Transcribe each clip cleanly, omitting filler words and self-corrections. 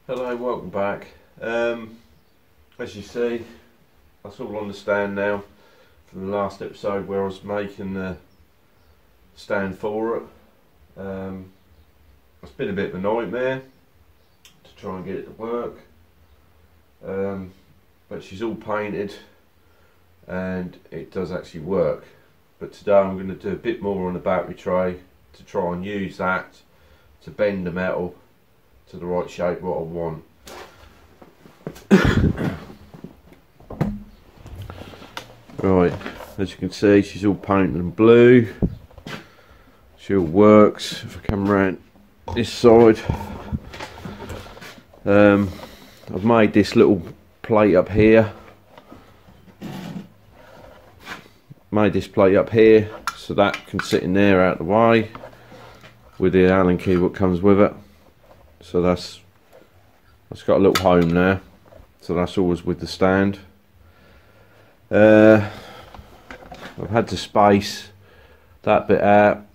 Hello, welcome back. As you see, that's all on the stand now from the last episode where I was making the stand for it. It's been a bit of a nightmare to try and get it to work, but she's all painted and it does actually work. But today I'm going to do a bit more on the battery tray to try and use that to bend the metal to the right shape what I want. Right, as you can see, she's all painted in blue. She all works. If I come around this side, I've made this little plate up here. Made this plate up here so that can sit in there out of the way with the Allen key what comes with it. So that's got a little home there. So that's always with the stand. I've had to space that bit out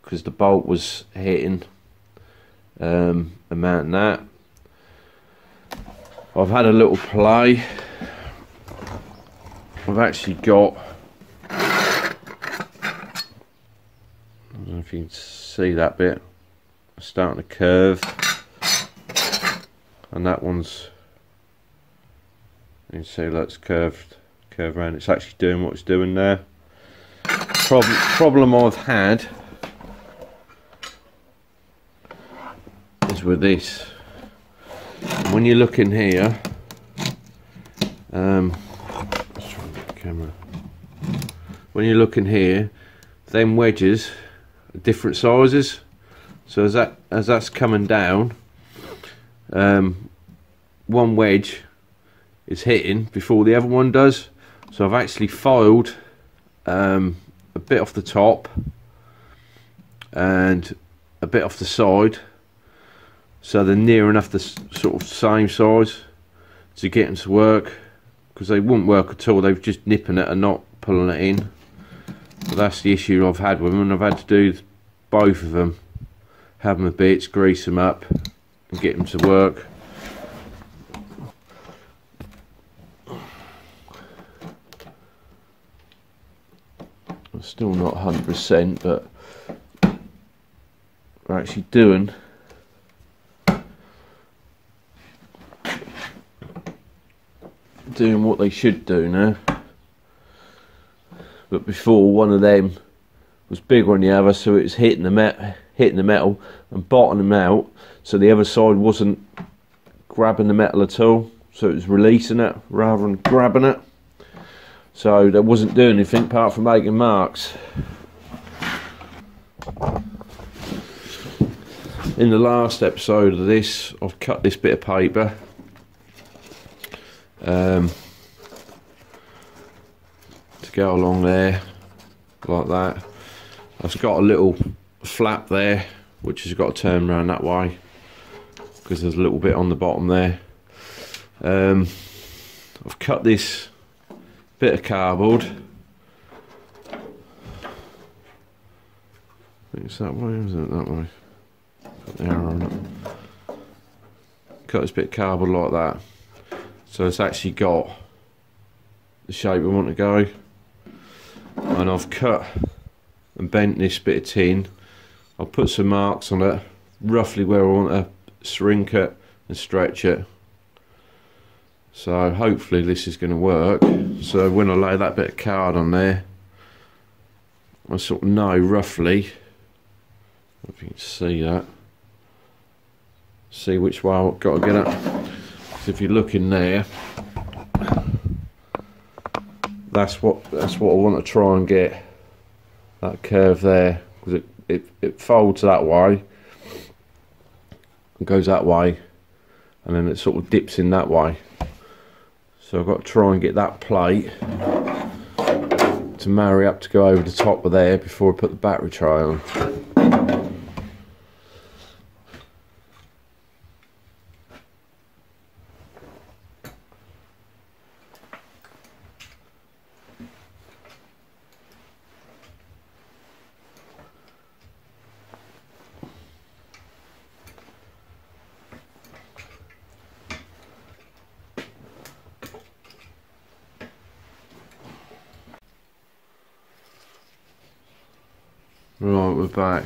because the bolt was hitting and mounting that. I've had a little play. I've actually got, I don't know if you can see that bit, it's starting to curve, and that one's, you can see that's curved around. It's actually doing what it's doing there. Problem I've had is with this. When you look in here, let's try and get the camera. When you look in here, them wedges are different sizes. So as that's coming down, one wedge is hitting before the other one does. So I've actually filed a bit off the top and a bit off the side, so they're near enough the sort of same size to get them to work, because they wouldn't work at all. They've just nipping it and not pulling it in. But that's the issue I've had with them, and I've had to do both of them, have them a bit, grease them up and get them to work. I'm still not 100%, but we're actually doing what they should do now. But before, one of them was bigger than the other, so it was hitting the metal and bottoming out, so the other side wasn't grabbing the metal at all, so it was releasing it rather than grabbing it. So that wasn't doing anything apart from making marks. In the last episode of this, I've cut this bit of paper to go along there like that. I've got a little flap there which has got to turn around that way because there's a little bit on the bottom there. I've cut this bit of cardboard. I think it's that way, isn't it? That way. Put the arrow on it. Cut this bit of cardboard like that, so it's actually got the shape we want to go. And I've cut and bent this bit of tin. I'll put some marks on it, roughly where I want to shrink it and stretch it. So hopefully this is going to work. So when I lay that bit of card on there, I sort of know roughly, if you can see that, see which way I've got to get it. So if you look in there, that's what I want to try and get, that curve there, because it folds that way and goes that way, and then it sort of dips in that way. So I've got to try and get that plate to marry up to go over the top of there before I put the battery tray on. Right, we're back.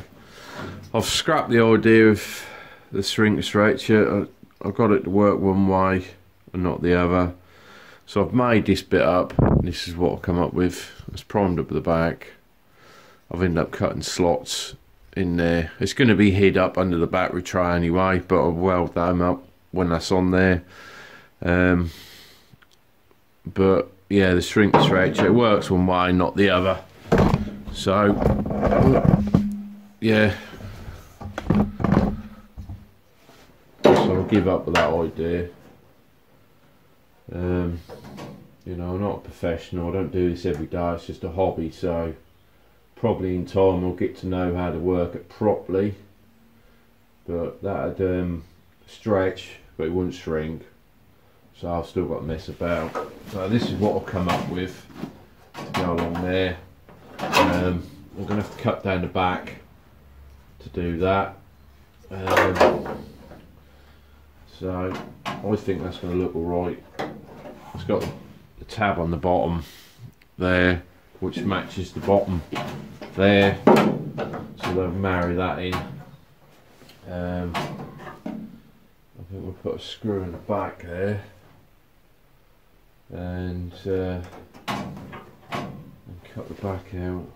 I've scrapped the idea of the shrink stretcher. I got it to work one way and not the other. So I've made this bit up. This is what I've come up with. It's primed up at the back. I've ended up cutting slots in there. It's going to be hid up under the battery tray anyway, but I'll weld them up when that's on there. But yeah, the shrink stretcher, it works one way, not the other. So yeah, so I'll give up with that idea. You know, I'm not a professional, I don't do this every day, it's just a hobby, so probably in time I'll get to know how to work it properly. But that'd stretch, but it wouldn't shrink, so I've still got to mess about. So this is what I'll come up with to go along there. I'm going to have to cut down the back to do that. So I think that's going to look alright. It's got the tab on the bottom there, which matches the bottom there, so they'll marry that in. I think we'll put a screw in the back there, and cut the back out.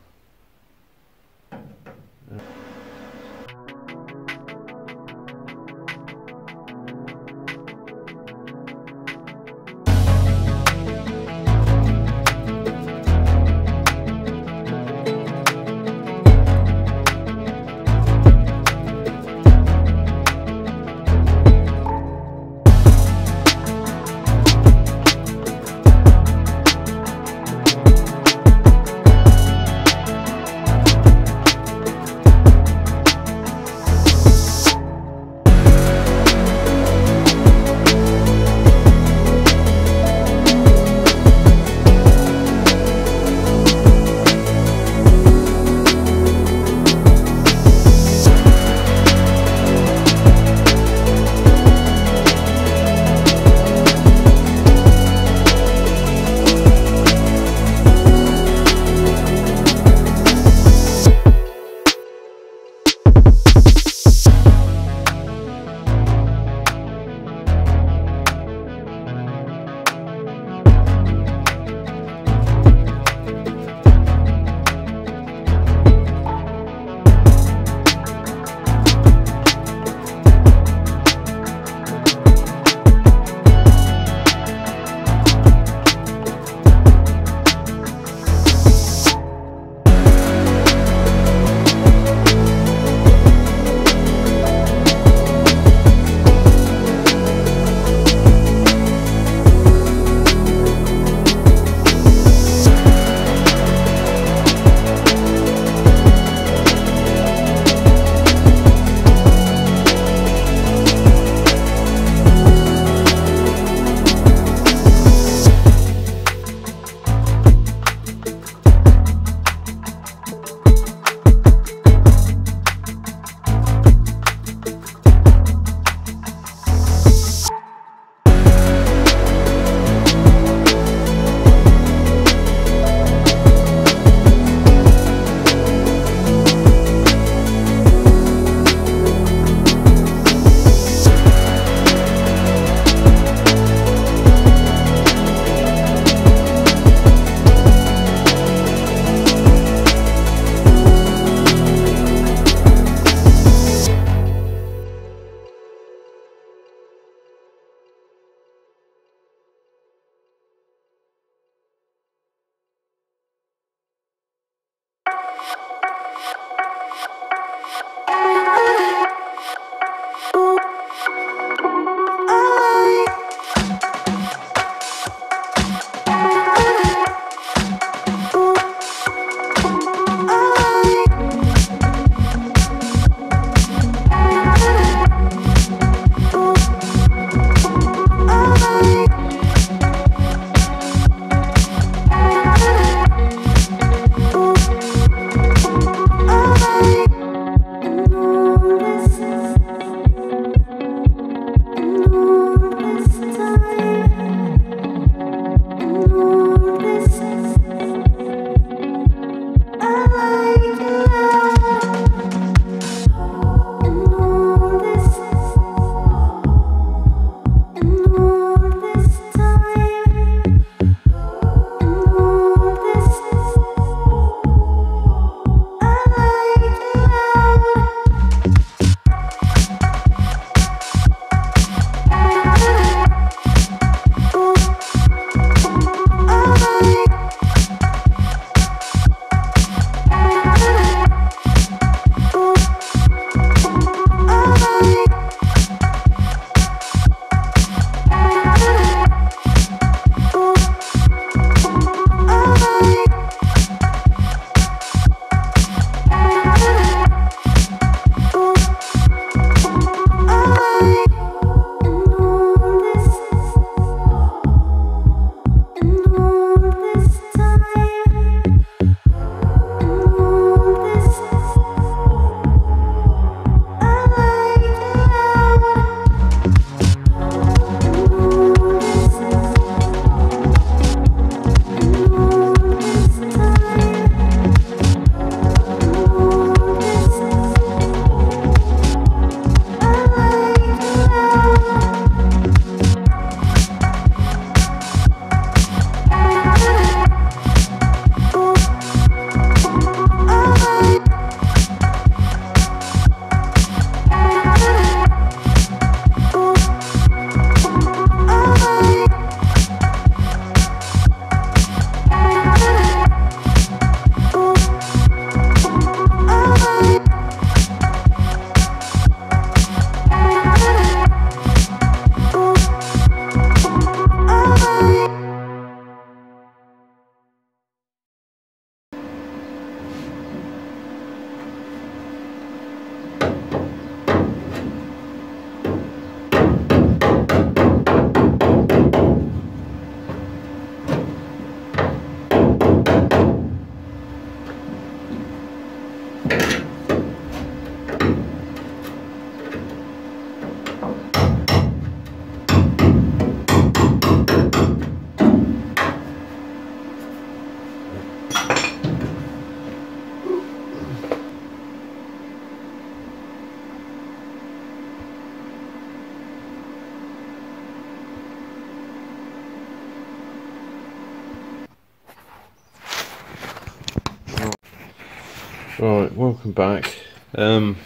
Right, welcome back. It's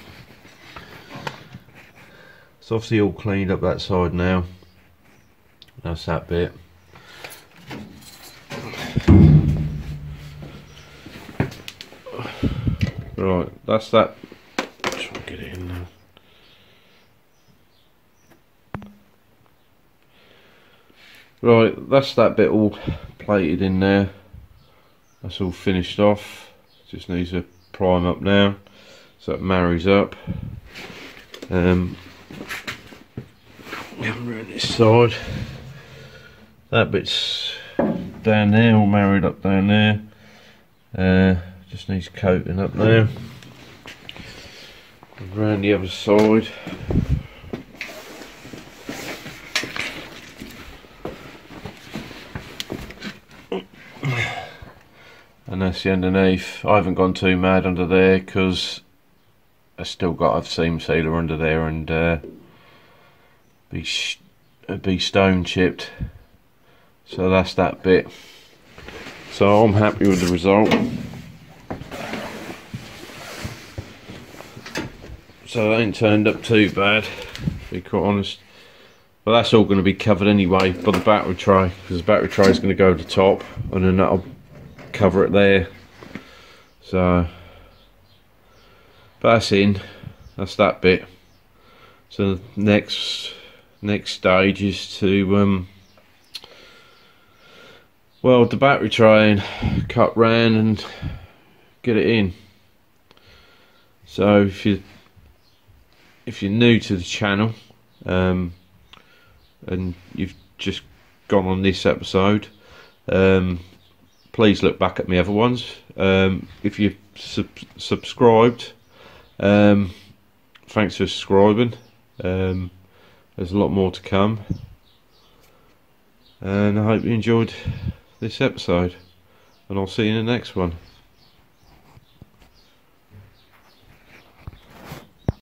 obviously all cleaned up that side now. That's that bit. Right, that's that. Try and get it in there. Right, that's that bit all plated in there. That's all finished off. Just needs to prime up now, so it marries up. We haven't ruined this side. That bit's down there, all married up down there. Just needs coating up there. And round the other side. And that's the underneath. I haven't gone too mad under there because I still got a seam sealer under there and be stone chipped. So that's that bit. So I'm happy with the result. So that ain't turned up too bad, to be quite honest. But that's all going to be covered anyway by the battery tray, because the battery tray is going to go to the top and then that'll cover it there. So but that's in, that's that bit. So the next stage is to weld the battery tray and cut round and get it in. So if you're new to the channel and you've just gone on this episode, please look back at my other ones. If you've subscribed, thanks for subscribing. There's a lot more to come, and I hope you enjoyed this episode, and I'll see you in the next one.